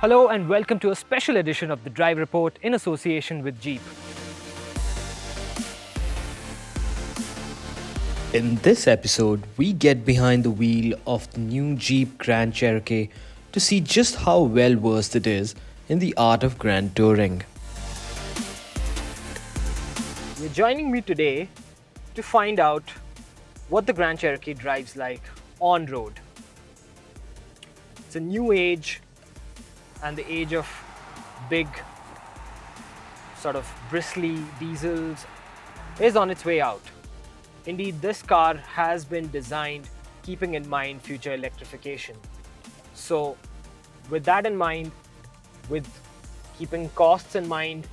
Hello and welcome to a special edition of the Drive Report in association with Jeep. In this episode, we get behind the wheel of the new Jeep Grand Cherokee to see just how well versed it is in the art of grand touring. You're joining me today to find out what the Grand Cherokee drives like on road. It's a new age, and the age of big, sort of bristly diesels is on its way out. Indeed, this car has been designed keeping in mind future electrification. So, with that in mind, with keeping costs in mind,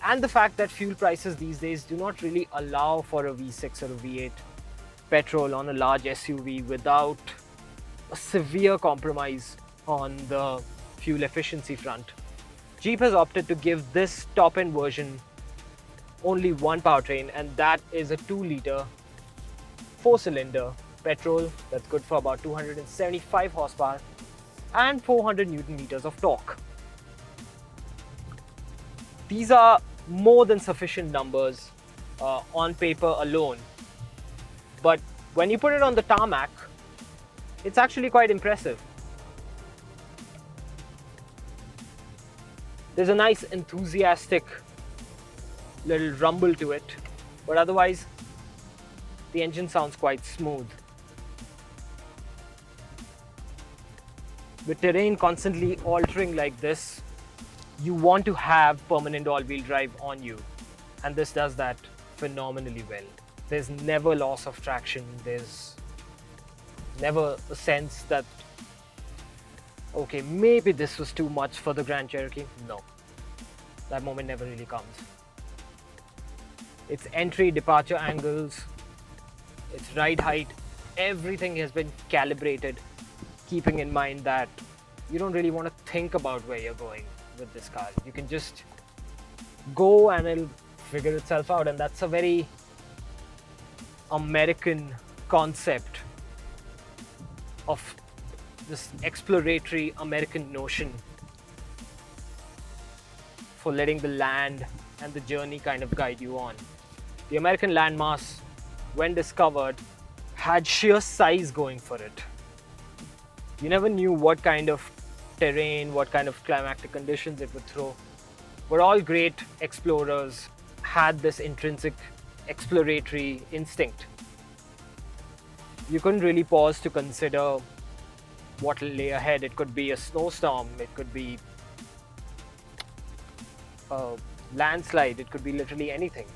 and the fact that fuel prices these days do not really allow for a V6 or a V8 petrol on a large SUV without a severe compromise on the fuel efficiency front, Jeep has opted to give this top-end version only one powertrain, and that is a 2-liter 4-cylinder petrol that's good for about 275 horsepower and 400 newton meters of torque. These are more than sufficient numbers on paper alone, but when you put it on the tarmac, it's actually quite impressive. There's a nice enthusiastic little rumble to it, but otherwise the engine sounds quite smooth. With terrain constantly altering like this, you want to have permanent all-wheel drive on you, and this does that phenomenally well. There's never loss of traction, there's never a sense that, okay, maybe this was too much for the Grand Cherokee. No, that moment never really comes. Its entry, departure angles, its ride height, everything has been calibrated, keeping in mind that you don't really want to think about where you're going with this car. You can just go and it'll figure itself out, and that's a very American concept of this exploratory American notion for letting the land and the journey kind of guide you on. The American landmass, when discovered, had sheer size going for it. You never knew what kind of terrain, what kind of climatic conditions it would throw. But all great explorers had this intrinsic exploratory instinct. You couldn't really pause to consider what lay ahead. It could be a snowstorm, it could be a landslide, it could be literally anything.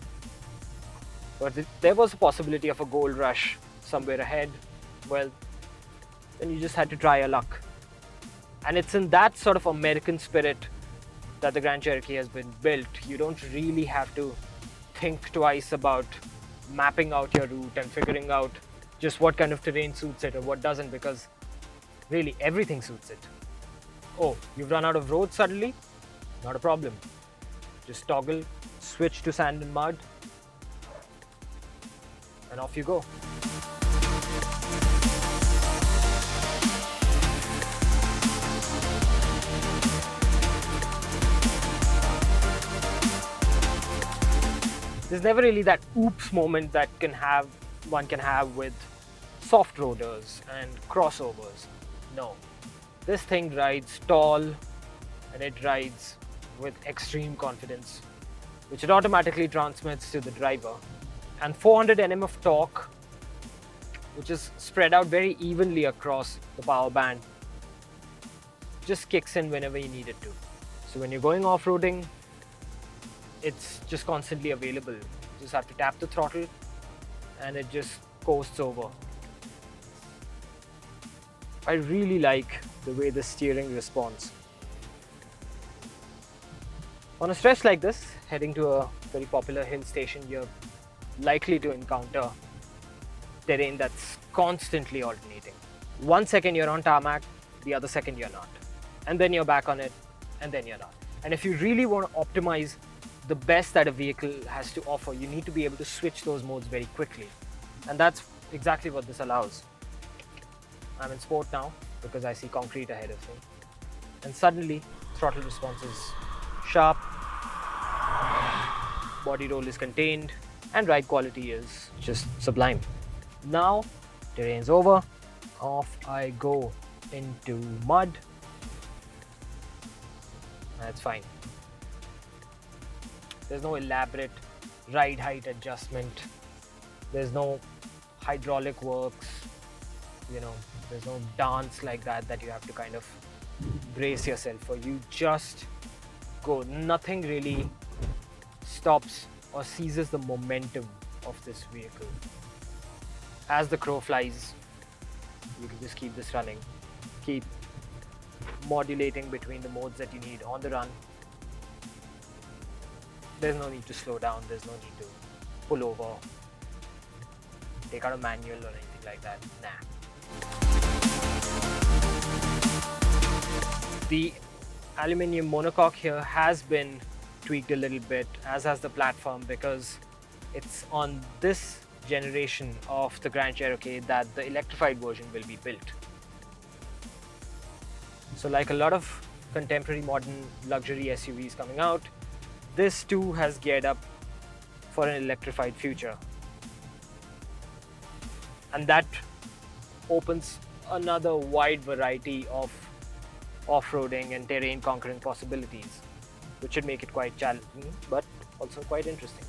But if there was a possibility of a gold rush somewhere ahead, well, then you just had to try your luck. And it's in that sort of American spirit that the Grand Cherokee has been built. You don't really have to think twice about mapping out your route and figuring out just what kind of terrain suits it or what doesn't, because really everything suits it. Oh, you've run out of road suddenly? Not a problem. Just toggle, switch to sand and mud, and off you go. There's never really that oops moment that one can have with soft roaders and crossovers. No, this thing rides tall and it rides with extreme confidence, which it automatically transmits to the driver. And 400 Nm of torque, which is spread out very evenly across the power band, just kicks in whenever you need it to. So when you're going off-roading, it's just constantly available. You just have to tap the throttle and it just coasts over. I really like the way the steering responds. On a stretch like this, heading to a very popular hill station, you're likely to encounter terrain that's constantly alternating. 1 second you're on tarmac, the other second you're not. And then you're back on it, and then you're not. And if you really want to optimize the best that a vehicle has to offer, you need to be able to switch those modes very quickly. And that's exactly what this allows. I'm in sport now because I see concrete ahead of me. And suddenly, throttle response is sharp, body roll is contained, and ride quality is just sublime. Now, terrain's over. Off I go into mud. That's fine. There's no elaborate ride height adjustment. There's no hydraulic works. There's no dance like that you have to kind of brace yourself for. You just go. Nothing really stops or seizes the momentum of this vehicle. As the crow flies, you can just keep this running. Keep modulating between the modes that you need on the run. There's no need to slow down. There's no need to pull over, take out a manual or anything like that. Nah. The aluminium monocoque here has been tweaked a little bit, as has the platform, because it's on this generation of the Grand Cherokee that the electrified version will be built. So like a lot of contemporary modern luxury SUVs coming out, this too has geared up for an electrified future. And that opens another wide variety of off-roading and terrain conquering possibilities, which should make it quite challenging, but also quite interesting.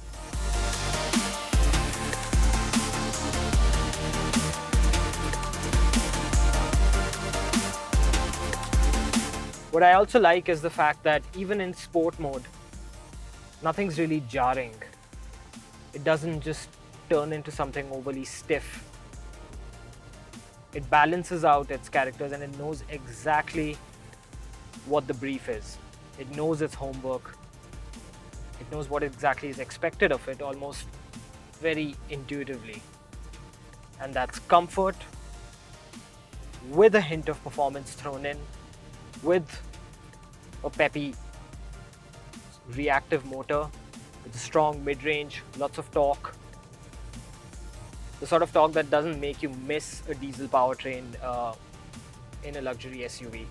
What I also like is the fact that even in sport mode, nothing's really jarring. It doesn't just turn into something overly stiff. It balances out its characters and it knows exactly what the brief is. It knows its homework. It knows what exactly is expected of it, almost very intuitively. And that's comfort with a hint of performance thrown in, with a peppy reactive motor, with a strong mid-range, lots of torque. The sort of torque that doesn't make you miss a diesel powertrain in a luxury SUV.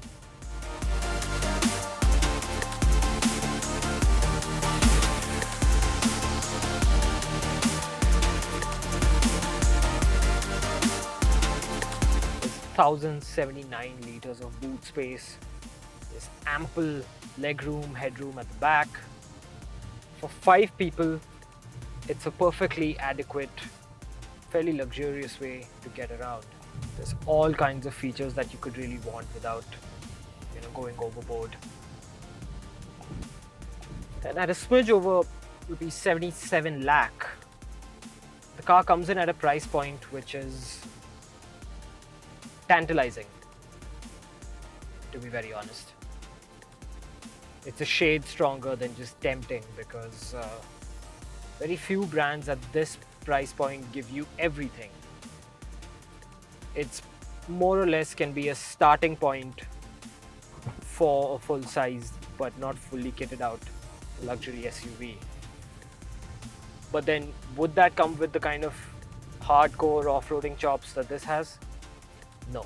There's 1,079 liters of boot space. There's ample legroom, headroom at the back. For 5 people, it's a perfectly adequate, fairly luxurious way to get around. There's all kinds of features that you could really want without, going overboard. And at a smidge over rupees 77 lakh, the car comes in at a price point which is tantalizing, to be very honest. It's a shade stronger than just tempting, because very few brands at this price point give you everything. It's more or less can be a starting point for a full-size but not fully kitted out luxury SUV. But then would that come with the kind of hardcore off-roading chops that this has? No.